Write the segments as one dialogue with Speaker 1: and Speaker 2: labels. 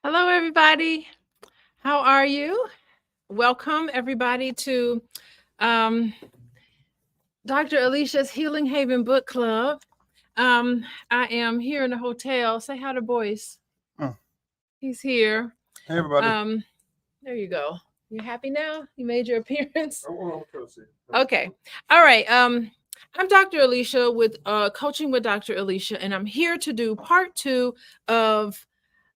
Speaker 1: Hello, everybody. How are you? Welcome, everybody, to um, Dr. Alicia's Healing Haven Book Club. I am here in the hotel. Say hi to Boyce.
Speaker 2: Mm.
Speaker 1: He's here.
Speaker 2: Hey everybody.
Speaker 1: Um, there you go. You happy now? You made your appearance?
Speaker 2: Oh, okay.
Speaker 1: Okay. All right. I'm Dr. Alicia with Coaching with Dr. Alicia, and I'm here to do part 2 of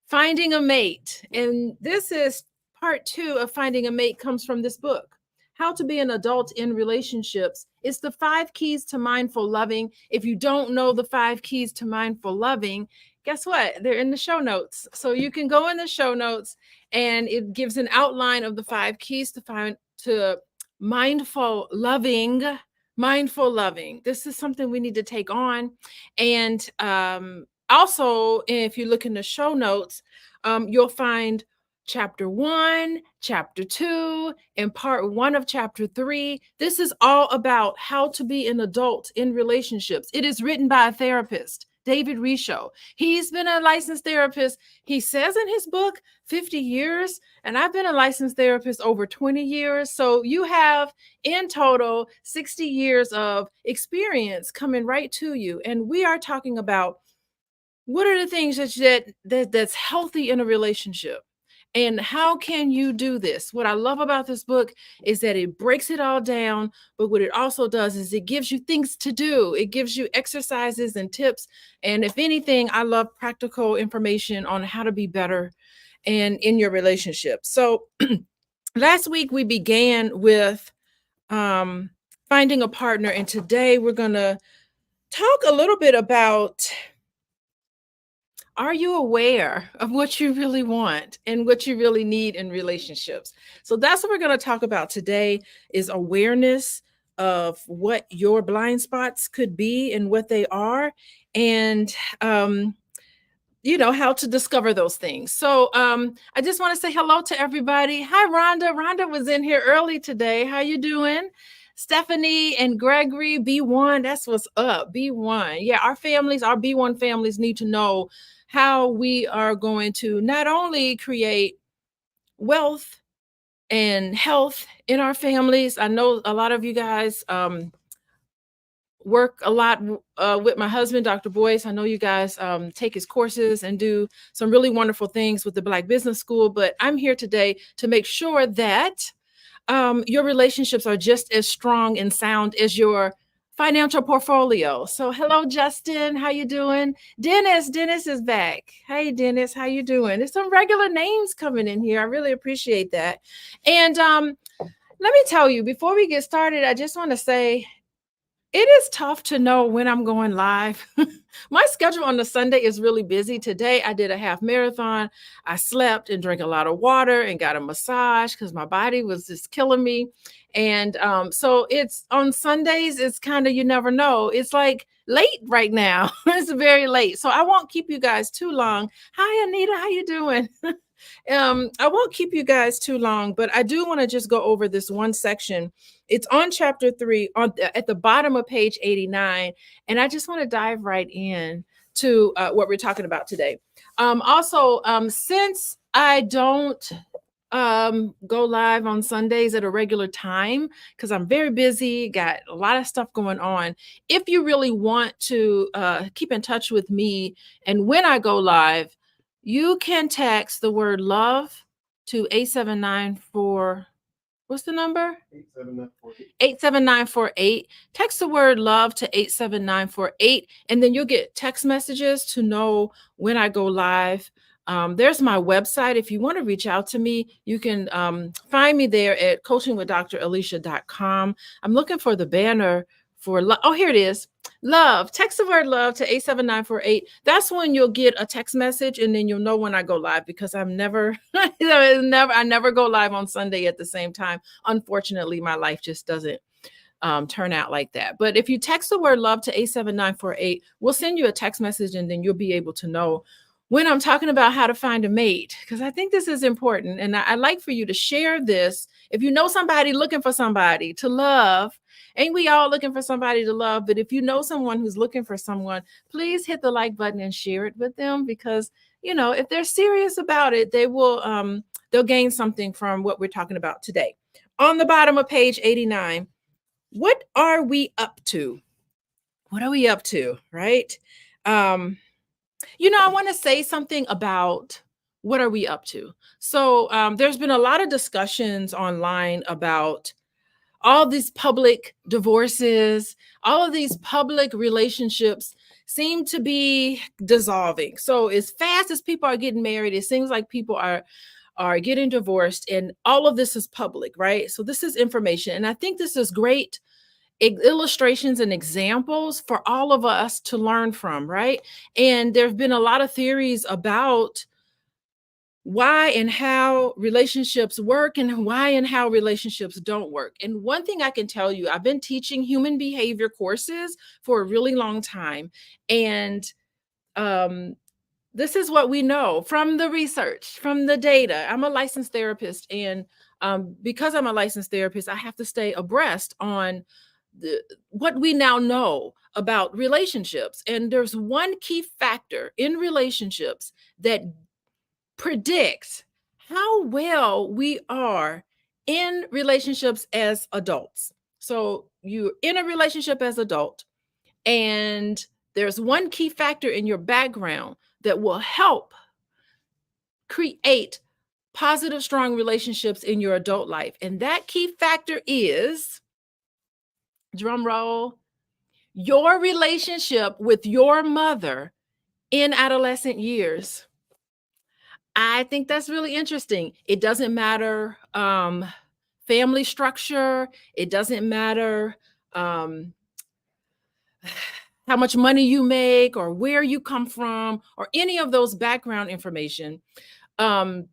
Speaker 1: Finding a Mate. And this is part 2 of Finding a Mate comes from this book, How to Be an Adult in Relationships. It's the 5 keys to mindful loving. If you don't know the 5 keys to mindful loving, guess what? They're in the show notes. So you can go in the show notes and it gives an outline of the 5 keys to mindful loving. Mindful loving. This is something we need to take on. And also, if you look in the show notes, you'll find chapter 1, chapter 2, and part 1 of chapter 3. This is all about how to be an adult in relationships. It is written by a therapist, David Risho. He's been a licensed therapist. He says in his book, 50 years, and I've been a licensed therapist over 20 years. So you have in total 60 years of experience coming right to you. And we are talking about what are the things that's healthy in a relationship, and how can you do this? What I love about this book is that it breaks it all down, but what it also does is it gives you things to do. It gives you exercises and tips, and if anything, I love practical information on how to be better and in your relationship. So last week we began with finding a partner, and today we're going to talk a little bit about, are you aware of what you really want and what you really need in relationships? So that's what we're going to talk about today, is awareness of what your blind spots could be and what they are, and how to discover those things. So I just want to say hello to everybody. Hi, Rhonda. Rhonda was in here early today. How you doing? Stephanie and Gregory, B1, that's what's up. B1. Yeah, our B1 families need to know how we are going to not only create wealth and health in our families. I know a lot of you guys work a lot with my husband, Dr. Boyce. I know you guys take his courses and do some really wonderful things with the Black Business School, but I'm here today to make sure that your relationships are just as strong and sound as your financial portfolio. So hello, Justin. How you doing? Dennis is back. Hey, Dennis, how you doing? There's some regular names coming in here. I really appreciate that. And let me tell you, before we get started, I just want to say, it is tough to know when I'm going live. My schedule on the Sunday is really busy. Today, I did a half marathon. I slept and drank a lot of water and got a massage because my body was just killing me. And so it's on Sundays, it's kind of, you never know. It's like late right now. It's very late. So I won't keep you guys too long. Hi, Anita. How you doing? I won't keep you guys too long, but I do want to just go over this one section. It's on chapter 3 at the bottom of page 89. And I just want to dive right in to what we're talking about today. Also, since I don't go live on Sundays at a regular time because I'm very busy, got a lot of stuff going on. If you really want to keep in touch with me and when I go live, you can text the word love to 8794. What's the number?
Speaker 2: 87948.
Speaker 1: 87948. Text the word love to 87948, and then you'll get text messages to know when I go live. There's my website. If you want to reach out to me, you can find me there at coachingwithdralicia.com. I'm looking for the banner for oh, here it is. Love. Text the word love to 87948. That's when you'll get a text message, and then you'll know when I go live, because I'm never I never go live on Sunday at the same time. Unfortunately, my life just doesn't turn out like that. But if you text the word love to 87948, we'll send you a text message, and then you'll be able to know when I'm talking about how to find a mate, because I think this is important. And I'd like for you to share this. If you know somebody looking for somebody to love, ain't we all looking for somebody to love? But if you know someone who's looking for someone, please hit the like button and share it with them, because if they're serious about it, they'll gain something from what we're talking about today. On the bottom of page 89, what are we up to? What are we up to, right? Um, I want to say something about what are we up to. So there's been a lot of discussions online about all these public divorces, all of these public relationships seem to be dissolving. So as fast as people are getting married, it seems like people are getting divorced, and all of this is public, right? So this is information, and I think this is great illustrations and examples for all of us to learn from, right? And there have been a lot of theories about why and how relationships work and why and how relationships don't work. And one thing I can tell you, I've been teaching human behavior courses for a really long time. And um, this is what we know from the research, from the data. I'm a licensed therapist. And because I'm a licensed therapist, I have to stay abreast on what we now know about relationships. And there's one key factor in relationships that predicts how well we are in relationships as adults. So you're in a relationship as adult, and there's one key factor in your background that will help create positive, strong relationships in your adult life. And that key factor is, drum roll, your relationship with your mother in adolescent years. I think that's really interesting. It doesn't matter family structure. It doesn't matter um, how much money you make or where you come from or any of those background information. Um,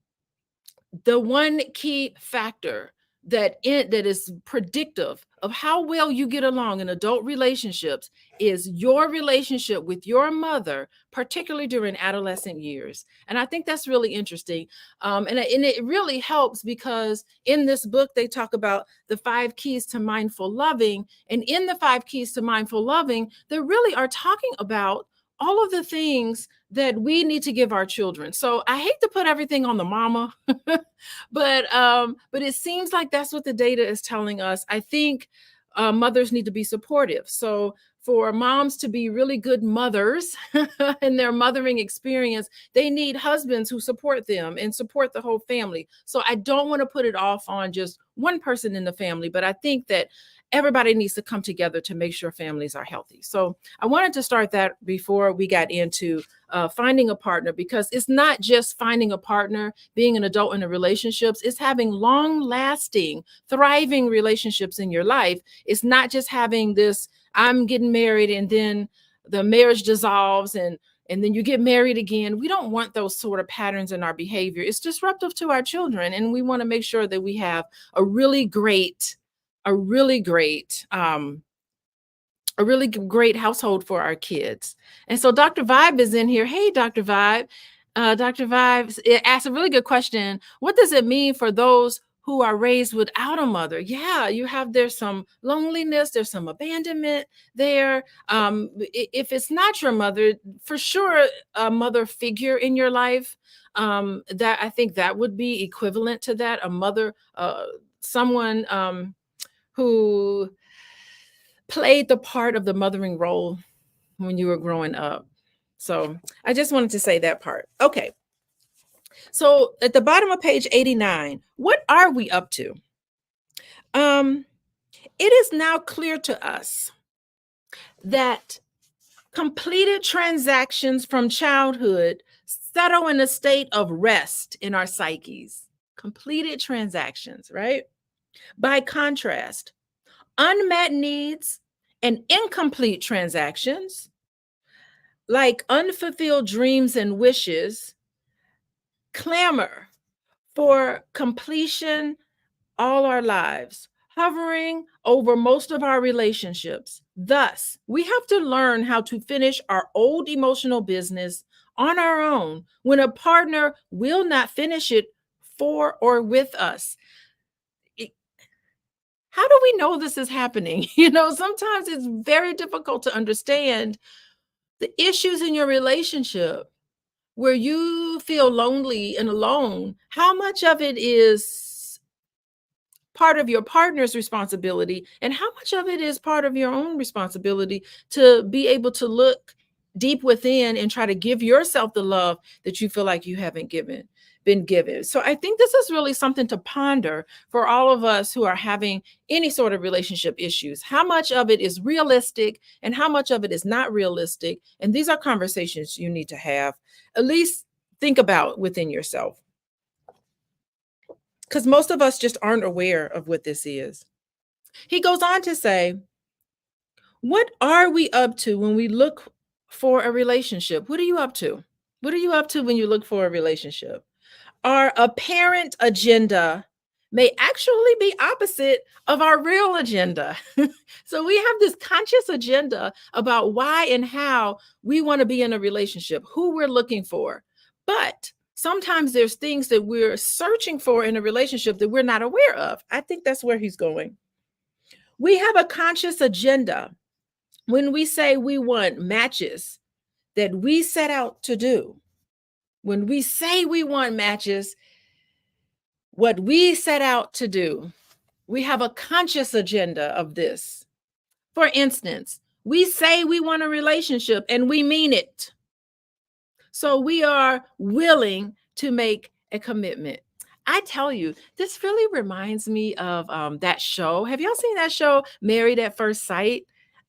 Speaker 1: the one key factor that is predictive of how well you get along in adult relationships is your relationship with your mother, particularly during adolescent years. And I think that's really interesting. And it really helps because in this book, they talk about the 5 keys to mindful loving. And in the 5 keys to mindful loving, they really are talking about all of the things that we need to give our children. So I hate to put everything on the mama, but it seems like that's what the data is telling us. I think mothers need to be supportive. So for moms to be really good mothers in their mothering experience, they need husbands who support them and support the whole family. So I don't want to put it off on just one person in the family, but I think that everybody needs to come together to make sure families are healthy. So I wanted to start that before we got into finding a partner, because it's not just finding a partner, being an adult in a relationships, it's having long lasting, thriving relationships in your life. It's not just having this, I'm getting married and then the marriage dissolves and then you get married again. We don't want those sort of patterns in our behavior. It's disruptive to our children. And we want to make sure that we have a really great household for our kids. And so Dr. Vibe is in here. Hey, Dr. Vibe. Dr. Vibe asked a really good question. What does it mean for those who are raised without a mother? Yeah, there's some loneliness, there's some abandonment there. If it's not your mother, for sure, a mother figure in your life, that I think that would be equivalent to that, a mother, someone who played the part of the mothering role when you were growing up. So I just wanted to say that part. Okay. So at the bottom of page 89, what are we up to? It is now clear to us that completed transactions from childhood settle in a state of rest in our psyches. Completed transactions, right? By contrast, unmet needs and incomplete transactions, like unfulfilled dreams and wishes, clamor for completion all our lives, hovering over most of our relationships. Thus, we have to learn how to finish our old emotional business on our own when a partner will not finish it for or with us. How do we know this is happening? Sometimes it's very difficult to understand the issues in your relationship where you feel lonely and alone, how much of it is part of your partner's responsibility and how much of it is part of your own responsibility to be able to look deep within and try to give yourself the love that you feel like you haven't been given. So I think this is really something to ponder for all of us who are having any sort of relationship issues. How much of it is realistic and how much of it is not realistic? And these are conversations you need to have, at least think about within yourself, because most of us just aren't aware of what this is. He goes on to say, what are we up to when we look for a relationship? What are you up to? What are you up to when you look for a relationship? Our apparent agenda may actually be opposite of our real agenda. So we have this conscious agenda about why and how we want to be in a relationship, who we're looking for. But sometimes there's things that we're searching for in a relationship that we're not aware of. I think that's where he's going. We have a conscious agenda when we say we want matches that we set out to do. When we say we want matches, what we set out to do, we have a conscious agenda of this. For instance, we say we want a relationship and we mean it. So we are willing to make a commitment. I tell you, this really reminds me of that show. Have y'all seen that show, Married at First Sight?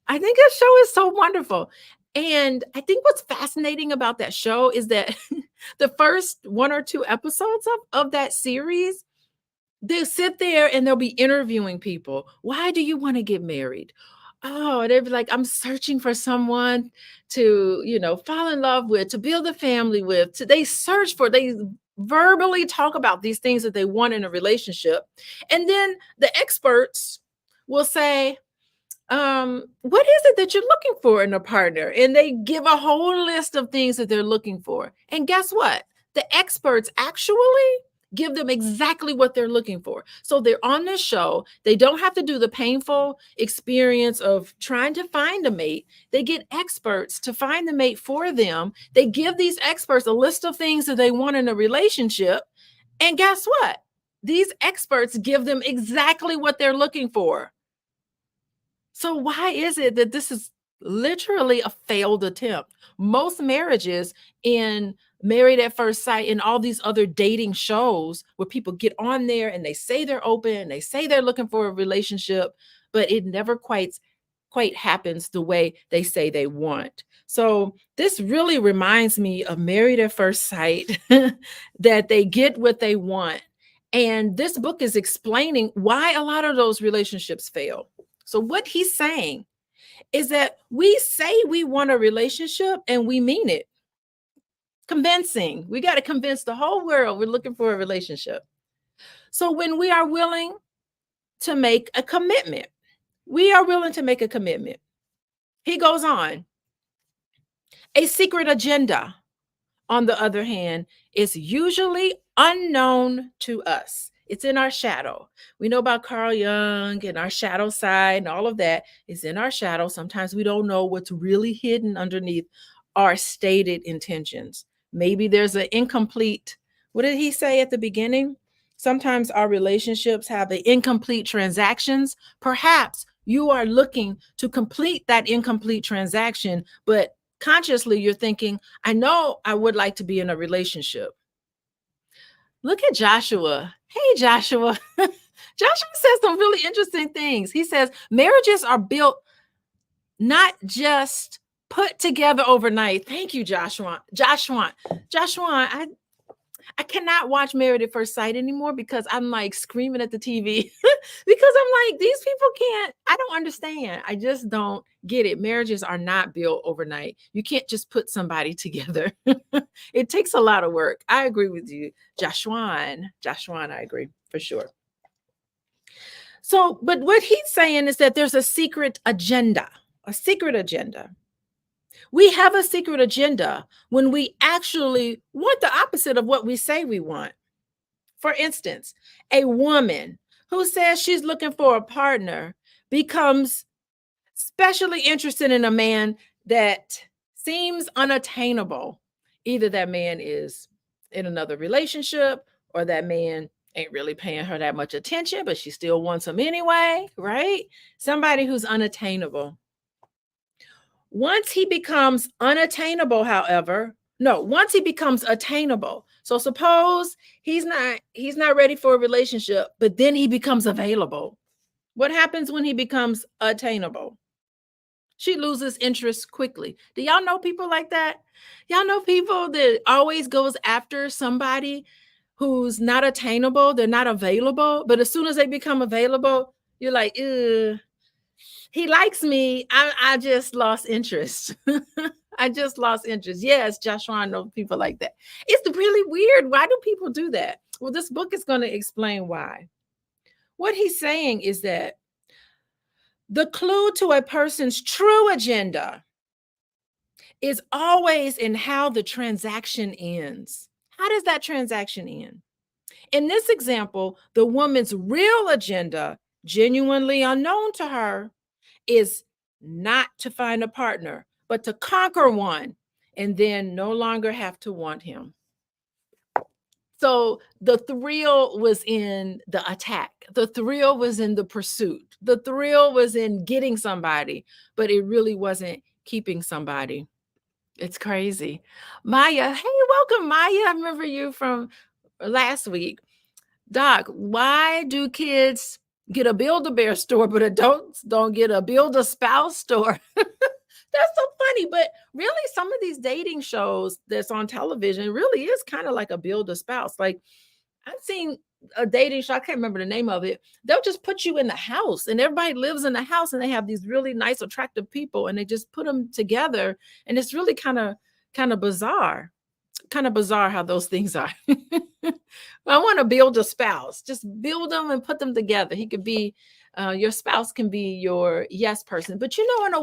Speaker 1: I think that show is so wonderful. And I think what's fascinating about that show is that the first one or two episodes of that series, they'll sit there and they'll be interviewing people. Why do you want to get married? Oh, they'd be like, I'm searching for someone to, fall in love with, to build a family with. They verbally talk about these things that they want in a relationship. And then the experts will say, what is it that you're looking for in a partner? And they give a whole list of things that they're looking for. And guess what? The experts actually give them exactly what they're looking for. So they're on this show. They don't have to do the painful experience of trying to find a mate. They get experts to find the mate for them. They give these experts a list of things that they want in a relationship. And guess what? These experts give them exactly what they're looking for. So why is it that this is literally a failed attempt? Most marriages in Married at First Sight and all these other dating shows where people get on there and they say they're open, they say they're looking for a relationship, but it never quite happens the way they say they want. So this really reminds me of Married at First Sight, that they get what they want. And this book is explaining why a lot of those relationships fail. So what he's saying is that we say we want a relationship and we mean it. Convincing. We got to convince the whole world we're looking for a relationship. So when we are willing to make a commitment, we are willing to make a commitment. He goes on. A secret agenda, on the other hand, is usually unknown to us. It's in our shadow. We know about Carl Jung and our shadow side and all of that is in our shadow. Sometimes we don't know what's really hidden underneath our stated intentions. Maybe there's an incomplete, what did he say at the beginning? Sometimes our relationships have the incomplete transactions. Perhaps you are looking to complete that incomplete transaction, but consciously you're thinking, I know I would like to be in a relationship. Look at Joshua. Hey, Joshua. Joshua says some really interesting things. He says marriages are built not just put together overnight. Thank you, Joshua. Joshua, I cannot watch Married at First Sight anymore because I'm like screaming at the TV because I'm like, these people I don't understand. I just don't get it. Marriages are not built overnight. You can't just put somebody together. It takes a lot of work. I agree with you, Joshua, I agree for sure. So, but what he's saying is that there's a secret agenda. We have a secret agenda when we actually want the opposite of what we say we want. For instance, a woman who says she's looking for a partner becomes especially interested in a man that seems unattainable Either that man is in another relationship or that man ain't really paying her that much attention, but she still wants him anyway, right? Somebody who's unattainable. Once he becomes unattainable, however, no, once he becomes attainable. So suppose he's not ready for a relationship, but then he becomes available. What happens when he becomes attainable? She loses interest quickly. Do y'all know people like that? Y'all know people that always goes after somebody who's not attainable, they're not available, but as soon as they become available, you're like, ugh, he likes me. I just lost interest. I just lost interest. Yes, Joshua, I know people like that. It's really weird. Why do people do that? Well, this book is going to explain why. What he's saying is that the clue to a person's true agenda is always in how the transaction ends. How does that transaction end? In this example, the woman's real agenda, genuinely unknown to her, is not to find a partner, but to conquer one and then no longer have to want him. So the thrill was in the attack. The thrill was in the pursuit. The thrill was in getting somebody, but it really wasn't keeping somebody. It's crazy. Maya, hey, welcome, Maya. I remember you from last week. Doc, why do kids get a Build-A-Bear store, but adults don't get a Build-A-Spouse store? That's so funny. But really, some of these dating shows that's on television really is kind of like a Build-A-Spouse. Like I've seen a dating show, I can't remember the name of it. They'll just put you in the house and everybody lives in the house and they have these really nice, attractive people and they just put them together. And it's really kind of bizarre. Kind of bizarre how those things are. I want to build a spouse. Just build them and put them together. He could be your spouse can be your yes person. But you know, in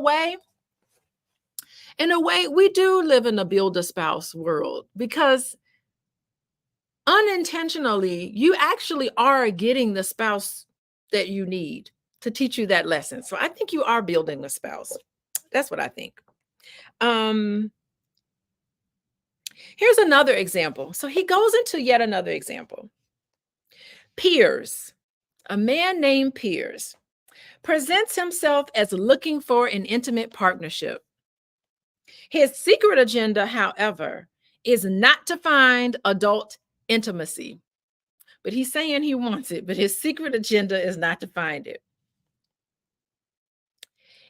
Speaker 1: a way, we do live in a build a spouse world because unintentionally, you actually are getting the spouse that you need to teach you that lesson. So I think you are building a spouse. That's what I think. Here's another example. So he goes into yet another example. Piers, a man named Piers, presents himself as looking for an intimate partnership. His secret agenda, however, is not to find adult intimacy. But he's saying he wants it, but his secret agenda is not to find it.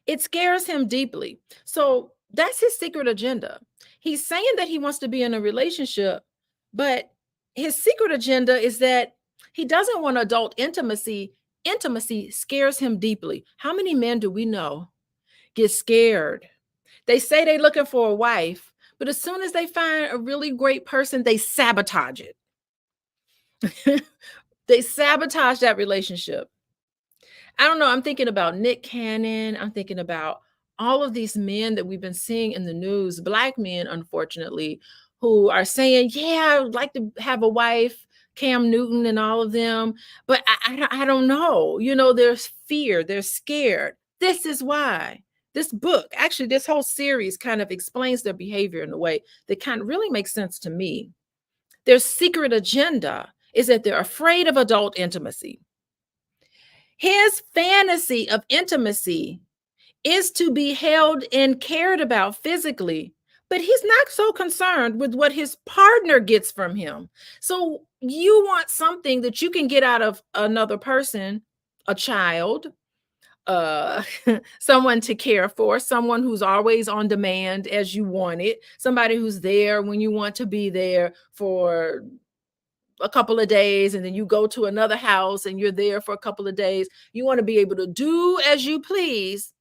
Speaker 1: It scares him deeply. So that's his secret agenda. He's saying that he wants to be in a relationship, but his secret agenda is that he doesn't want adult intimacy. Intimacy scares him deeply. How many men do we know get scared? They say they're looking for a wife, but as soon as they find a really great person, they sabotage it. They sabotage that relationship. I don't know. I'm thinking about Nick Cannon. I'm thinking about all of these men that we've been seeing in the news, Black men, unfortunately, who are saying, yeah, I would like to have a wife, Cam Newton and all of them. But I don't know. You know, there's fear. They're scared. This is why. This book, actually, this whole series kind of explains their behavior in a way that kind of really makes sense to me. Their secret agenda is that they're afraid of adult intimacy. His fantasy of intimacy is to be held and cared about physically, but he's not so concerned with what his partner gets from him. So you want something that you can get out of another person, a child, uh someone to care for, someone who's always on demand as you want it, somebody who's there when you want to be there for a couple of days, and then you go to another house and you're there for a couple of days. You want to be able to do as you please,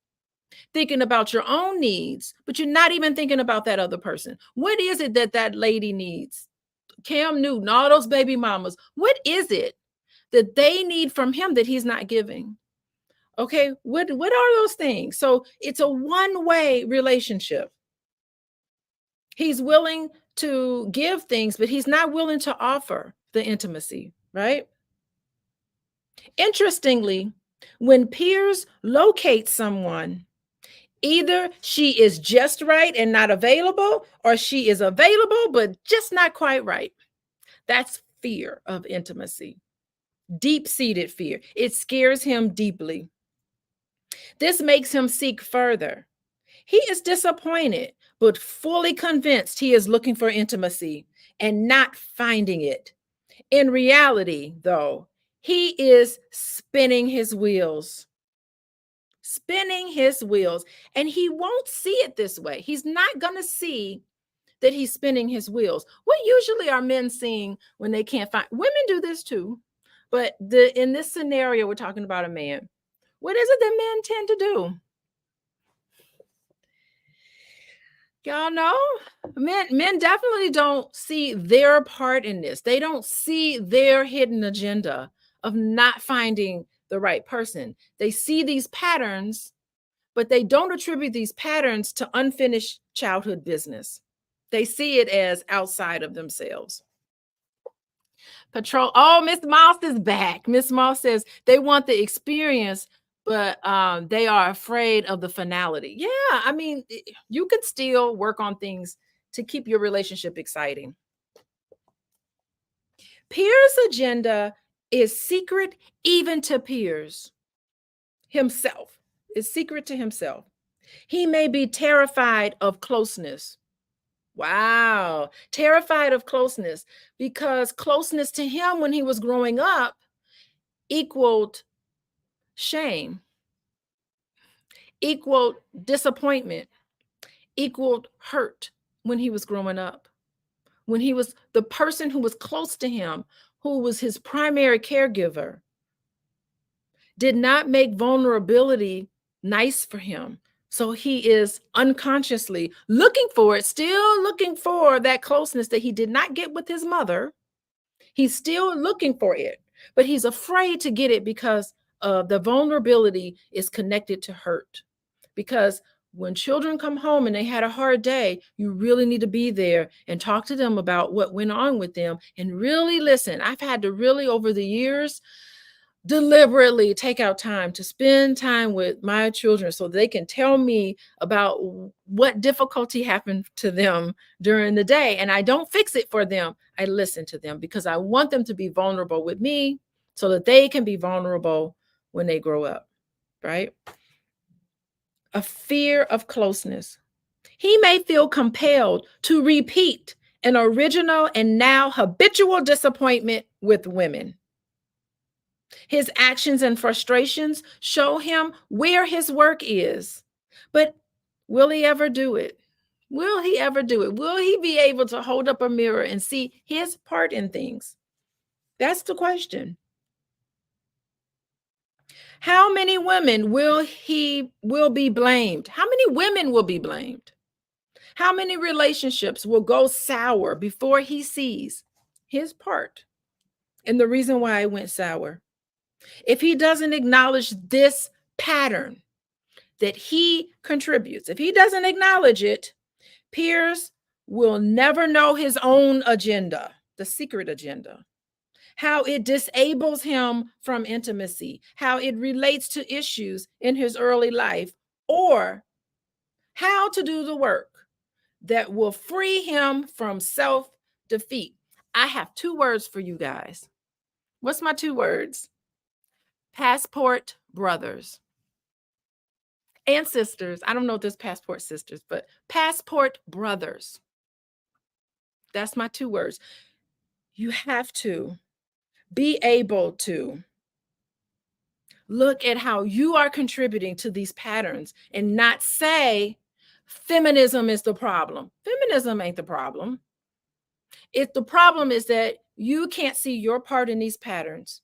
Speaker 1: thinking about your own needs, but you're not even thinking about that other person. What is it that that lady needs? Cam Newton, all those baby mamas, what is it that they need from him that he's not giving? Okay, what are those things? So it's a one-way relationship. He's willing to give things, but he's not willing to offer the intimacy, right? Interestingly, when Piers locates someone, Either she is just right and not available, or she is available but just not quite right. That's fear of intimacy, deep-seated fear. It scares him deeply. This makes him seek further. He is disappointed, but fully convinced he is looking for intimacy and not finding it. In reality, though, he is spinning his wheels. Spinning his wheels. And he won't see it this way. He's not going to see that he's spinning his wheels. What usually are men seeing when they can't find? Women do this too. But in this scenario, we're talking about a man. What is it that men tend to do? Y'all know, men definitely don't see their part in this. They don't see their hidden agenda of not finding the right person. They see these patterns, but they don't attribute these patterns to unfinished childhood business. They see it as outside of themselves. Patrol. Oh, Miss Moss is back. Miss Moss says they want the experience, but they are afraid of the finality. Yeah, I mean, you could still work on things to keep your relationship exciting. Pier's agenda is secret even to Pierce himself. Is secret to himself. He may be terrified of closeness. Wow, terrified of closeness, because closeness to him when he was growing up equaled shame, equaled disappointment, equaled hurt when he was growing up. When he was the person who was close to him, who was his primary caregiver, did not make vulnerability nice for him. So he is unconsciously looking for it, still looking for that closeness that he did not get with his mother. He's still looking for it, but he's afraid to get it because the vulnerability is connected to hurt. Because when children come home and they had a hard day, you really need to be there and talk to them about what went on with them and really listen. I've had to really, over the years, deliberately take out time to spend time with my children so they can tell me about what difficulty happened to them during the day. And I don't fix it for them. I listen to them because I want them to be vulnerable with me so that they can be vulnerable when they grow up, right? A fear of closeness. He may feel compelled to repeat an original and now habitual disappointment with women. His actions and frustrations show him where his work is. But will he ever do it? Will he ever do it? Will he be able to hold up a mirror and see his part in things? That's the question. How many women will be blamed? How many women will be blamed? How many relationships will go sour before he sees his part and the reason why it went sour? If he doesn't acknowledge this pattern that he contributes, if he doesn't acknowledge it, Pierce will never know his own agenda, the secret agenda, how it disables him from intimacy, how it relates to issues in his early life, or how to do the work that will free him from self-defeat. I have 2 words for you guys. What's my 2 words? Passport brothers and sisters. I don't know if there's passport sisters, but passport brothers. That's my 2 words. You have to be able to look at how you are contributing to these patterns and not say feminism is the problem. Feminism ain't the problem. If the problem is that you can't see your part in these patterns,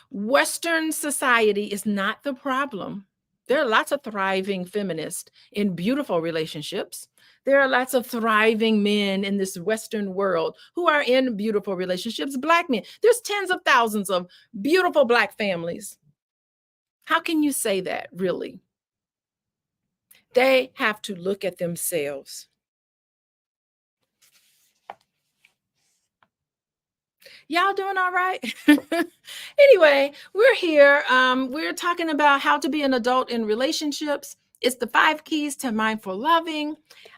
Speaker 1: Western society is not the problem. There are lots of thriving feminists in beautiful relationships. There are lots of thriving men in this Western world who are in beautiful relationships, Black men. There's tens of thousands of beautiful Black families. How can you say that, really? They have to look at themselves. Y'all doing all right? Anyway, we're here. We're talking about how to be an adult in relationships. It's the 5 keys to mindful loving.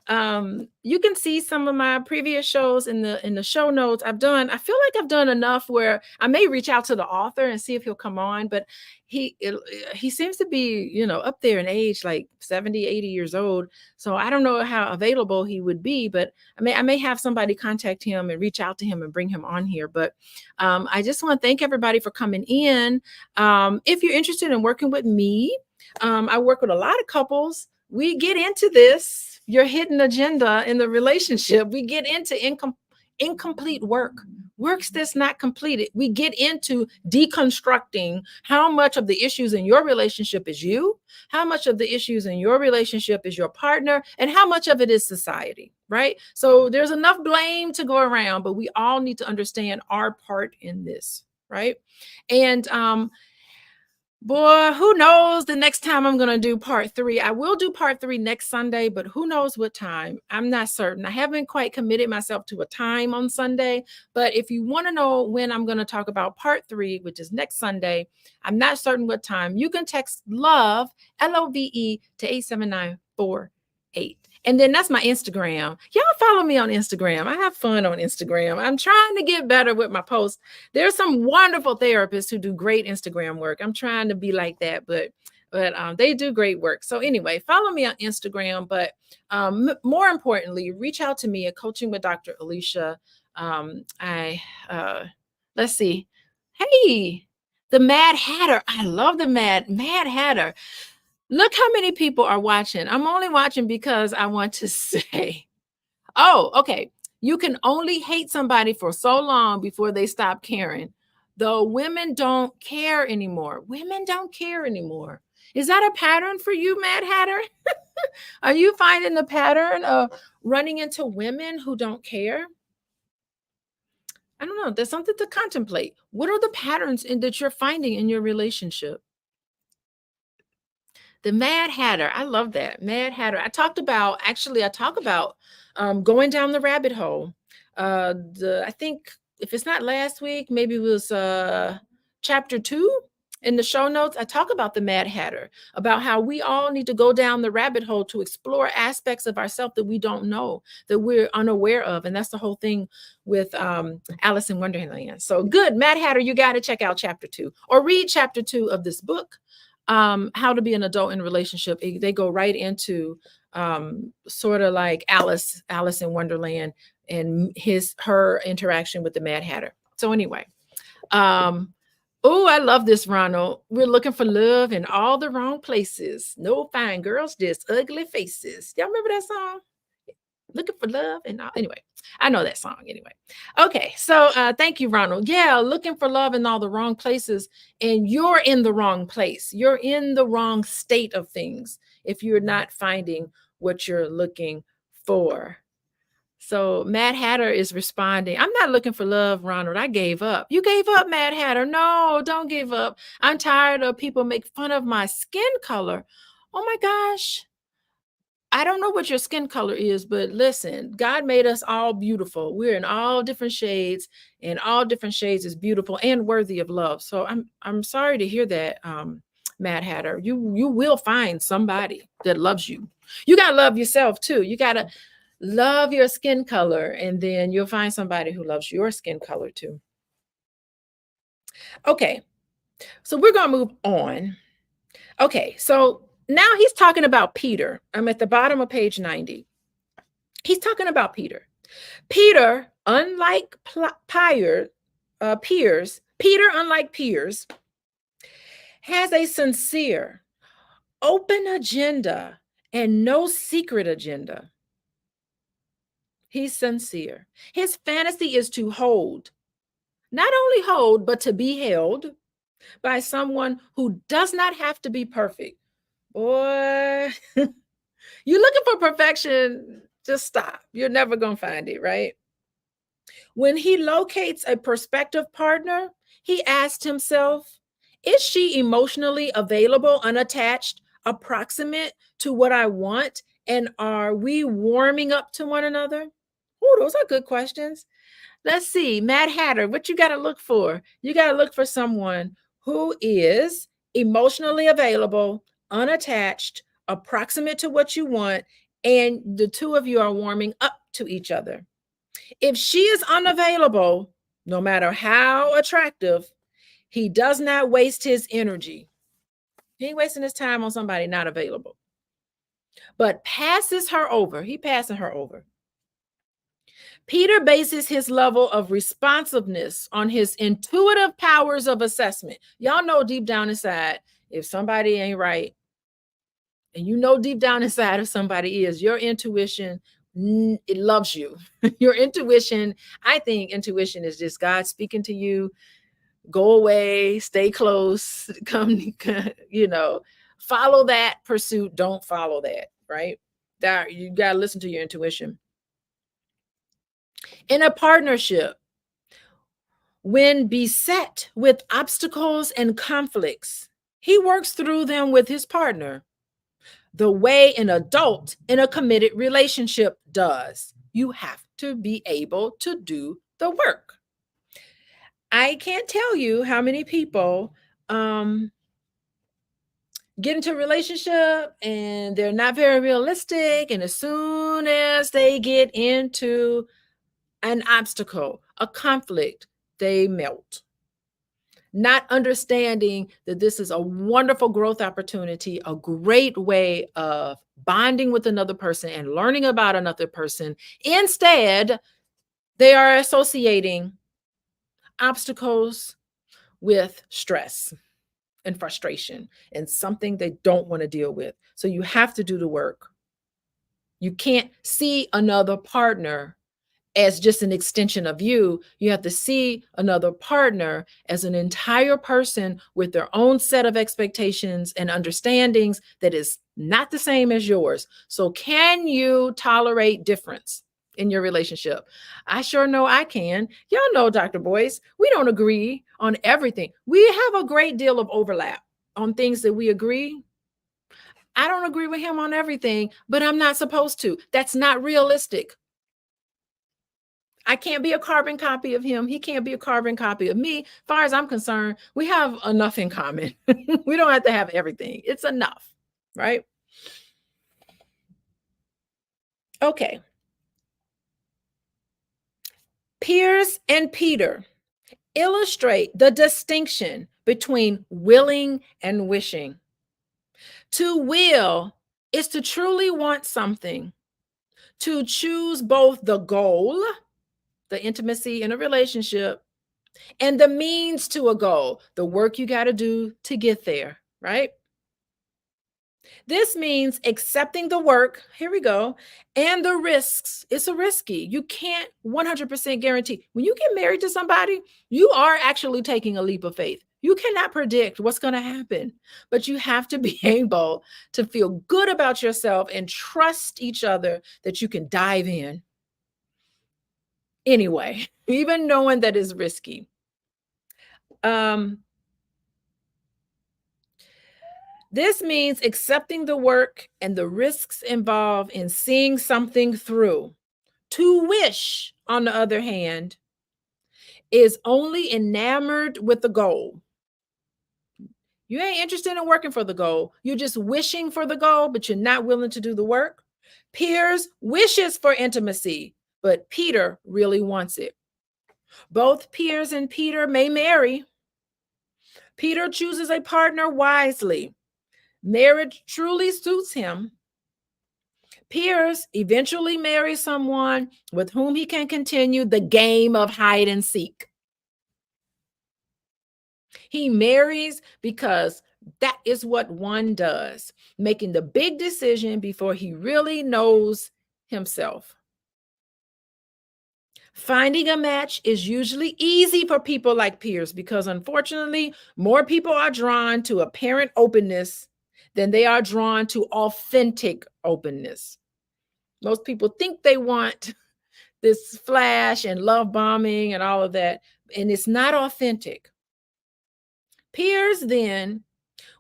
Speaker 1: You can see some of my previous shows in the show notes. I feel like I've done enough where I may reach out to the author and see if he'll come on, but he seems to be, up there in age, like 70, 80 years old. So I don't know how available he would be, but I may have somebody contact him and reach out to him and bring him on here. But I just want to thank everybody for coming in. If you're interested in working with me, I work with a lot of couples. We get into this, your hidden agenda in the relationship. We get into incomplete works that's not completed. We get into deconstructing how much of the issues in your relationship is you, how much of the issues in your relationship is your partner, and how much of it is society, right? So there's enough blame to go around, but we all need to understand our part in this, right? And boy, who knows the next time I'm going to do part 3. I will do part 3 next Sunday, but who knows what time? I'm not certain. I haven't quite committed myself to a time on Sunday, but if you want to know when I'm going to talk about part 3, which is next Sunday, I'm not certain what time. You can text LOVE, LOVE, to 87948. And then that's my Instagram. Y'all follow me on Instagram. I have fun on Instagram. I'm trying to get better with my posts. There's some wonderful therapists who do great Instagram work. I'm trying to be like that, but they do great work. So anyway, follow me on Instagram. But more importantly, reach out to me at Coaching with Dr. Alicia. Let's see. Hey, the Mad Hatter. I love the Mad Hatter. Look how many people are watching. I'm only watching because I want to say, oh, okay. You can only hate somebody for so long before they stop caring. Though women don't care anymore. Women don't care anymore. Is that a pattern for you, Mad Hatter? Are you finding the pattern of running into women who don't care? I don't know. There's something to contemplate. What are the patterns that you're finding in your relationship? The Mad Hatter. I love that. Mad Hatter. I talk about going down the rabbit hole. I think if it's not last week, maybe it was chapter 2 in the show notes. I talk about the Mad Hatter, about how we all need to go down the rabbit hole to explore aspects of ourselves that we don't know, that we're unaware of. And that's the whole thing with Alice in Wonderland. So good, Mad Hatter, you got to check out chapter 2 or read chapter 2 of this book. How to be an adult in a relationship. They go right into sort of like Alice in Wonderland and her interaction with the Mad Hatter. So anyway, oh, I love this, Ronald. We're looking for love in all the wrong places. No fine girls, just ugly faces. Y'all remember that song? Looking for love and all. Anyway, I know that song anyway. Okay, so thank you, Ronald. Yeah, looking for love in all the wrong places, and you're in the wrong place. You're in the wrong state of things if you're not finding what you're looking for. So Mad Hatter is responding. I'm not looking for love, Ronald. I gave up. You gave up, Mad Hatter. No, don't give up. I'm tired of people make fun of my skin color. Oh my gosh. I don't know what your skin color is, but listen, God made us all beautiful. We're in all different shades, and all different shades is beautiful and worthy of love. So I'm sorry to hear that, Mad Hatter. You will find somebody that loves you. You gotta love yourself too. You gotta love your skin color, and then you'll find somebody who loves your skin color too. Okay, so we're gonna move on. Okay, so now he's talking about Peter. I'm at the bottom of page 90. He's talking about Peter. Peter, unlike peers, unlike peers, has a sincere, open agenda and no secret agenda. He's sincere. His fantasy is to hold, not only hold, but to be held by someone who does not have to be perfect. Boy, you're looking for perfection, just stop. You're never going to find it, right? When he locates a prospective partner, he asked himself, is she emotionally available, unattached, approximate to what I want? And are we warming up to one another? Oh, those are good questions. Let's see, Mad Hatter, what you got to look for? You got to look for someone who is emotionally available, unattached, approximate to what you want, and the two of you are warming up to each other. If she is unavailable, no matter how attractive, he does not waste his energy. He ain't wasting his time on somebody not available, but passes her over. He passing her over. Peter bases his level of responsiveness on his intuitive powers of assessment. Y'all know deep down inside, if somebody ain't right, and you know deep down inside if somebody is, your intuition, it loves you. Your intuition, I think intuition is just God speaking to you. Go away, stay close, come, follow that pursuit. Don't follow that, right? That you got to listen to your intuition. In a partnership, when beset with obstacles and conflicts, he works through them with his partner the way an adult in a committed relationship does. You have to be able to do the work. I can't tell you how many people get into a relationship and they're not very realistic. And as soon as they get into an obstacle, a conflict, they melt. Not understanding that this is a wonderful growth opportunity, a great way of bonding with another person and learning about another person. Instead, they are associating obstacles with stress and frustration and something they don't want to deal with. So you have to do the work. You can't see another partner as just an extension of you. You have to see another partner as an entire person with their own set of expectations and understandings that is not the same as yours. So can you tolerate difference in your relationship? I sure know I can. Y'all know, Dr. Boyce, we don't agree on everything. We have a great deal of overlap on things that we agree. I don't agree with him on everything, but I'm not supposed to. That's not realistic. I can't be a carbon copy of him. He can't be a carbon copy of me. As far as I'm concerned, we have enough in common. We don't have to have everything. It's enough, right? Okay. Piers and Peter illustrate the distinction between willing and wishing. To will is to truly want something, to choose both the goal, the intimacy in a relationship, and the means to a goal, the work you got to do to get there, right? This means accepting the work, here we go, and the risks. It's a risky. You can't 100% guarantee. When you get married to somebody, you are actually taking a leap of faith. You cannot predict what's going to happen, but you have to be able to feel good about yourself and trust each other that you can dive in. Anyway, even knowing that is risky. This means accepting the work and the risks involved in seeing something through. To wish, on the other hand, is only enamored with the goal. You ain't interested in working for the goal. You're just wishing for the goal, but you're not willing to do the work. Piers wishes for intimacy, but Peter really wants it. Both Piers and Peter may marry. Peter chooses a partner wisely. Marriage truly suits him. Piers eventually marries someone with whom he can continue the game of hide and seek. He marries because that is what one does, making the big decision before he really knows himself. Finding a match is usually easy for people like Piers because, unfortunately, more people are drawn to apparent openness than they are drawn to authentic openness. Most people think they want this flash and love bombing and all of that, and it's not authentic. Piers then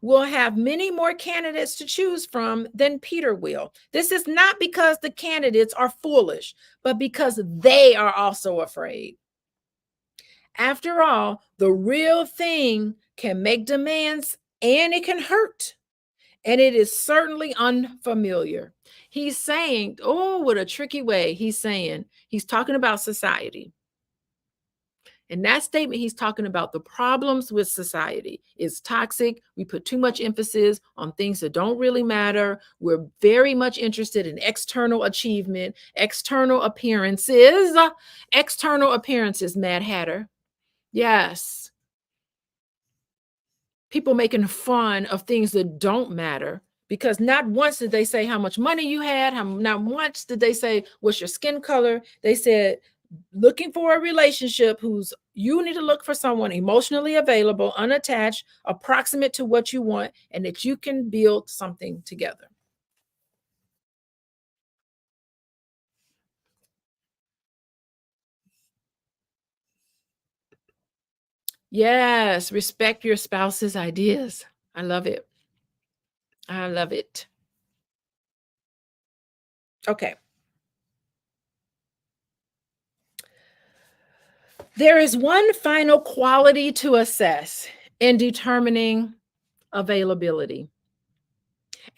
Speaker 1: will have many more candidates to choose from than Peter will. This is not because the candidates are foolish, but because they are also afraid. After all, the real thing can make demands and it can hurt. and it is certainly unfamiliar. He's saying, oh, what a tricky way. He's talking about society. In that statement, he's talking about the problems with society. It's toxic. We put too much emphasis on things that don't really matter. We're very much interested in external achievement, external appearances, Mad Hatter. Yes. People making fun of things that don't matter, because not once did they say how much money you had, not once did they say what's your skin color. They said looking for a relationship you need to look for someone emotionally available, unattached, approximate to what you want, and that you can build something together. Yes, respect your spouse's ideas. I love it. I love it. Okay. There is one final quality to assess in determining availability.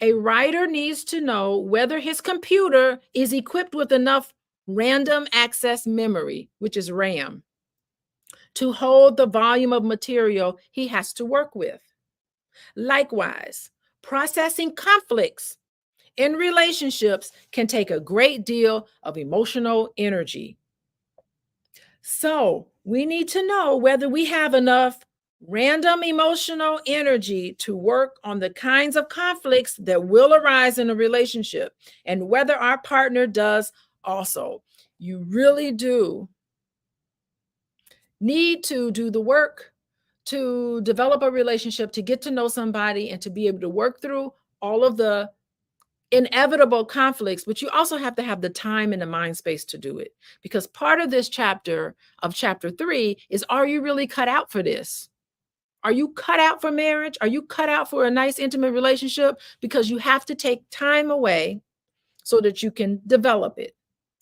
Speaker 1: A writer needs to know whether his computer is equipped with enough random access memory, which is RAM, to hold the volume of material he has to work with. Likewise, processing conflicts in relationships can take a great deal of emotional energy. So we need to know whether we have enough random emotional energy to work on the kinds of conflicts that will arise in a relationship, and whether our partner does also. You really do need to do the work to develop a relationship, to get to know somebody, and to be able to work through all of the inevitable conflicts, but you also have to have the time and the mind space to do it. Because part of this chapter, of chapter 3, is, are you really cut out for this? Are you cut out for marriage? Are you cut out for a nice intimate relationship? Because you have to take time away so that you can develop it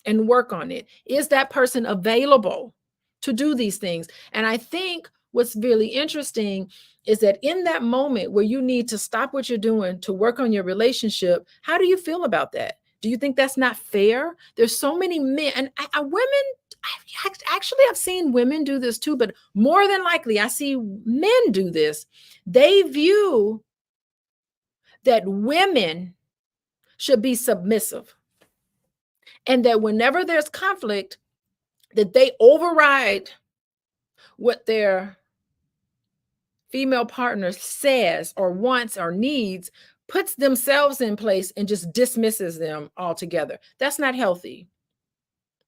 Speaker 1: and work on it. Is that person available to do these things? And I think what's really interesting is that in that moment where you need to stop what you're doing to work on your relationship, how do you feel about that? Do you think that's not fair? There's so many men and women. I've seen women do this too, but more than likely, I see men do this. They view that women should be submissive, and that whenever there's conflict, that they override what their female partner says or wants or needs, puts themselves in place, and just dismisses them altogether. That's not healthy.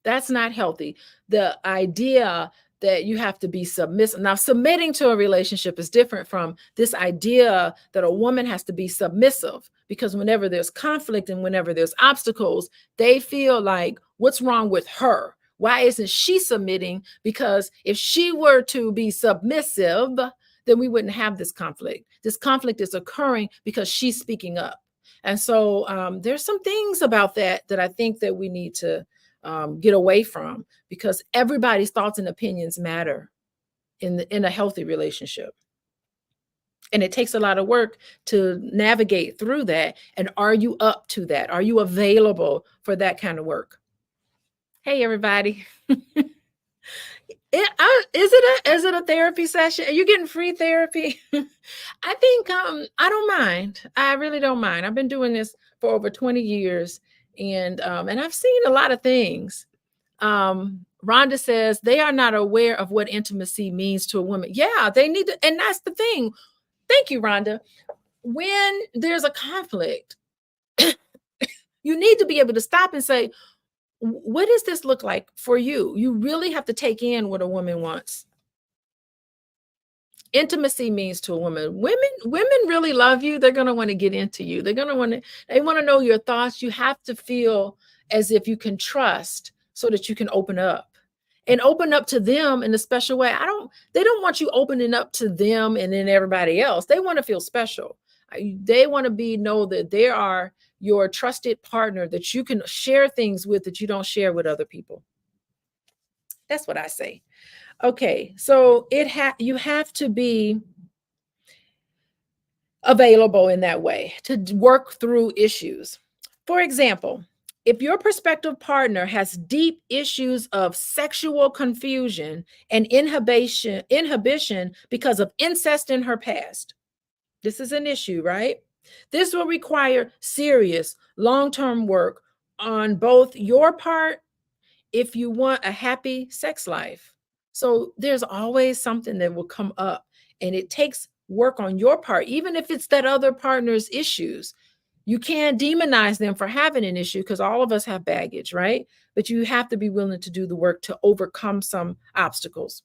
Speaker 1: That's not healthy. The idea that you have to be submissive. Now, submitting to a relationship is different from this idea that a woman has to be submissive, because whenever there's conflict and whenever there's obstacles, they feel like, what's wrong with her? Why isn't she submitting? Because if she were to be submissive, then we wouldn't have this conflict. This conflict is occurring because she's speaking up. And so there's some things about that I think that we need to get away from, because everybody's thoughts and opinions matter in a healthy relationship. And it takes a lot of work to navigate through that. And are you up to that? Are you available for that kind of work? Hey, everybody. Is it a therapy session? Are you getting free therapy? I think I don't mind. I really don't mind. I've been doing this for over 20 years, and I've seen a lot of things. Rhonda says they are not aware of what intimacy means to a woman. Yeah, they need to, and that's the thing. Thank you, Rhonda. When there's a conflict, you need to be able to stop and say, what does this look like for you? You really have to take in what a woman wants. Intimacy means to a woman. Women really love you. They're going to want to get into you. They want to know your thoughts. You have to feel as if you can trust, so that you can open up to them in a special way. They don't want you opening up to them and then everybody else. They want to feel special. They want to know that they are your trusted partner that you can share things with that you don't share with other people. That's what I say. Okay, so you have to be available in that way to work through issues. For example, if your prospective partner has deep issues of sexual confusion and inhibition because of incest in her past, this is an issue, right? This will require serious long-term work on both your part if you want a happy sex life. So there's always something that will come up, and it takes work on your part, even if it's that other partner's issues. You can't demonize them for having an issue because all of us have baggage, right? But you have to be willing to do the work to overcome some obstacles.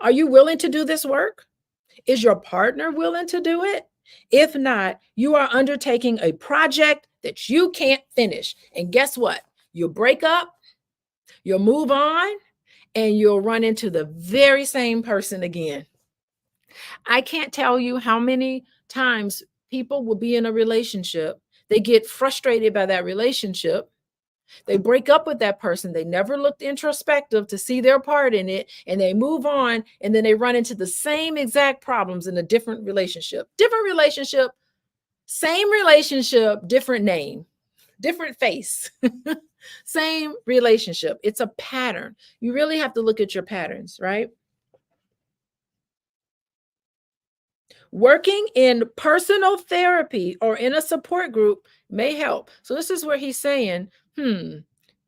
Speaker 1: Are you willing to do this work? Is your partner willing to do it? If not, you are undertaking a project that you can't finish. And guess what? You'll break up, you'll move on, and you'll run into the very same person again. I can't tell you how many times people will be in a relationship, they get frustrated by that relationship, they break up with that person, they never looked introspective to see their part in it, and they move on, and then they run into the same exact problems in a different relationship. Different relationship, same relationship, different name, different face. Same relationship. It's a pattern. You really have to look at your patterns, right? Working in personal therapy or in a support group may help. So this is where he's saying,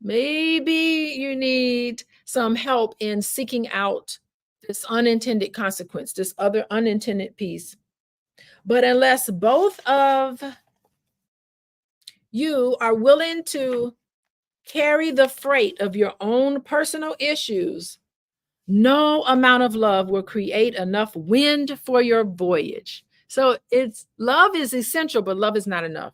Speaker 1: maybe you need some help in seeking out this unintended consequence, this other unintended piece. But unless both of you are willing to carry the freight of your own personal issues, no amount of love will create enough wind for your voyage. So it's love is essential, but love is not enough.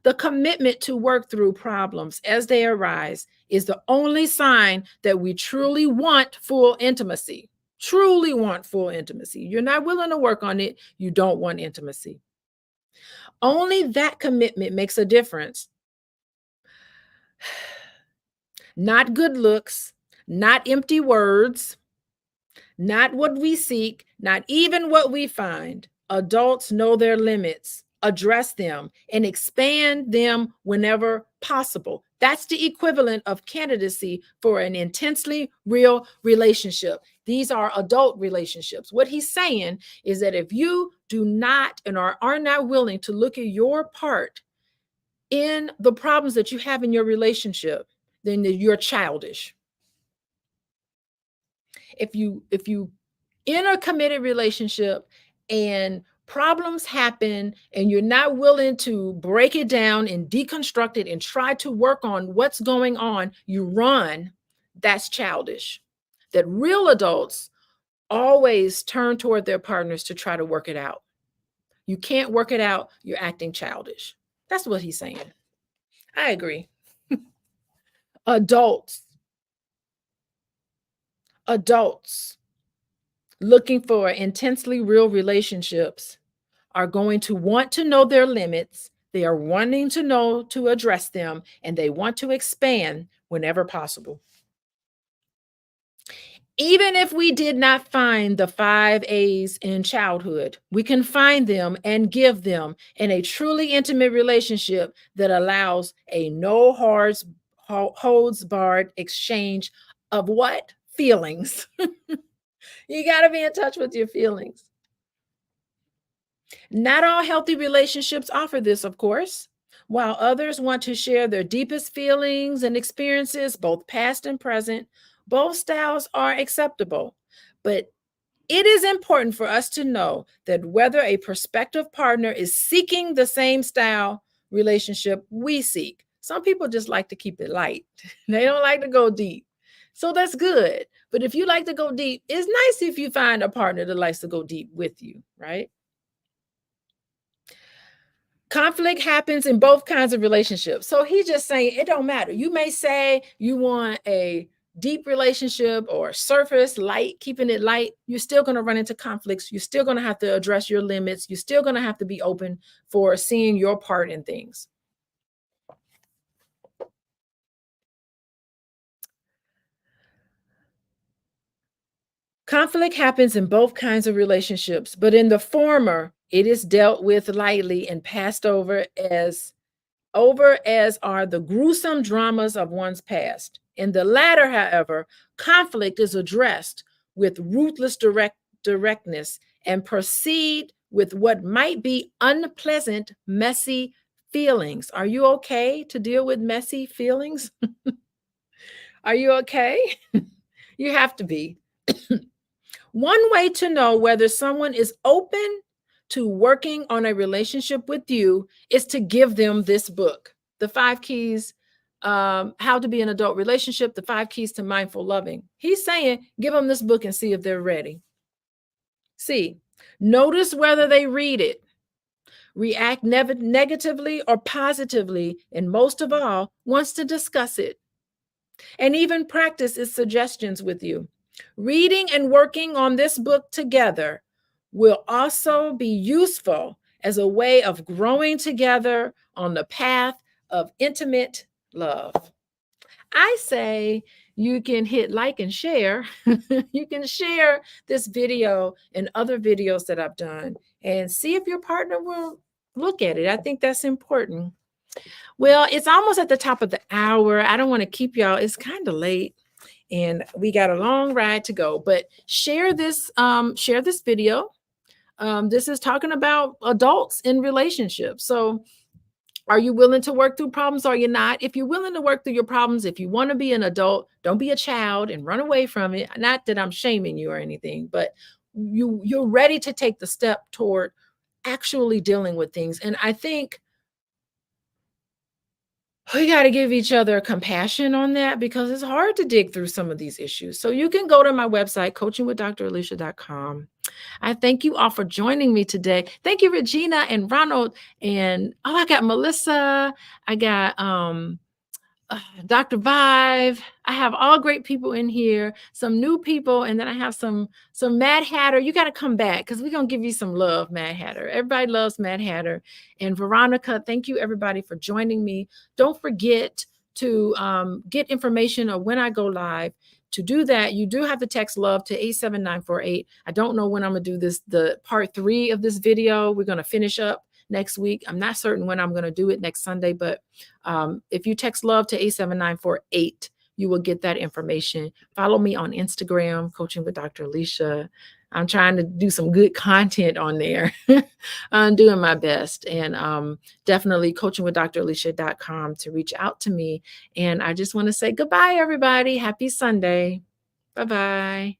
Speaker 1: The commitment to work through problems as they arise is the only sign that we truly want full intimacy. Truly want full intimacy. You're not willing to work on it, you don't want intimacy. Only that commitment makes a difference. Not good looks, not empty words, not what we seek, not even what we find. Adults know their limits, address them, and expand them whenever possible. That's the equivalent of candidacy for an intensely real relationship. These are adult relationships. What he's saying is that if you do not and are not willing to look at your part in the problems that you have in your relationship, then you're childish. If you in a committed relationship and problems happen and you're not willing to break it down and deconstruct it and try to work on what's going on, you run. That's childish. That real adults always turn toward their partners to try to work it out. You can't work it out, you're acting childish. That's what he's saying. I agree. Adults adults looking for intensely real relationships are going to want to know their limits. They are wanting to know to address them, and they want to expand whenever possible. Even if we did not find the 5 A's in childhood, we can find them and give them in a truly intimate relationship that allows a no holds barred exchange of what? Feelings. You got to be in touch with your feelings. Not all healthy relationships offer this, of course. While others want to share their deepest feelings and experiences, both past and present, both styles are acceptable. But it is important for us to know that whether a prospective partner is seeking the same style relationship we seek, some people just like to keep it light. They don't like to go deep. So that's good. But if you like to go deep, it's nice if you find a partner that likes to go deep with you, right? Conflict happens in both kinds of relationships. So he's just saying it don't matter. You may say you want a deep relationship or surface light, keeping it light. You're still going to run into conflicts. You're still going to have to address your limits. You're still going to have to be open for seeing your part in things. Conflict happens in both kinds of relationships, but in the former, it is dealt with lightly and passed over as are the gruesome dramas of one's past. In the latter, however, conflict is addressed with ruthless directness and proceed with what might be unpleasant, messy feelings. Are you okay to deal with messy feelings? Are you okay? You have to be. One way to know whether someone is open to working on a relationship with you is to give them this book, The Five Keys, How to Be an Adult Relationship, The Five Keys to Mindful Loving. He's saying, give them this book and see if they're ready. See, notice whether they read it, react negatively or positively, and most of all, wants to discuss it and even practice its suggestions with you. Reading and working on this book together will also be useful as a way of growing together on the path of intimate love. I say you can hit like and share. You can share this video and other videos that I've done and see if your partner will look at it. I think that's important. Well, it's almost at the top of the hour. I don't want to keep y'all. It's kind of late and we got a long ride to go, but share this video. This is talking about adults in relationships. So are you willing to work through problems or you're not? If you're willing to work through your problems, if you want to be an adult, don't be a child and run away from it. Not that I'm shaming you or anything, but you're ready to take the step toward actually dealing with things. And I think we got to give each other compassion on that because it's hard to dig through some of these issues. So you can go to my website, coachingwithdralicia.com. I thank you all for joining me today. Thank you, Regina and Ronald. And I got Melissa. I got Dr. Vive. I have all great people in here, some new people, and then I have some Mad Hatter. You got to come back because we're going to give you some love, Mad Hatter. Everybody loves Mad Hatter. And Veronica, thank you everybody for joining me. Don't forget to get information of when I go live. To do that, you do have to text love to 87948. I don't know when I'm going to do this, the part 3 of this video. We're going to finish up next week. I'm not certain when I'm going to do it next Sunday, but if you text love to 87948, you will get that information. Follow me on Instagram, Coaching with Dr. Alicia. I'm trying to do some good content on there. I'm doing my best. And definitely coachingwithdralicia.com to reach out to me. And I just want to say goodbye, everybody. Happy Sunday. Bye-bye.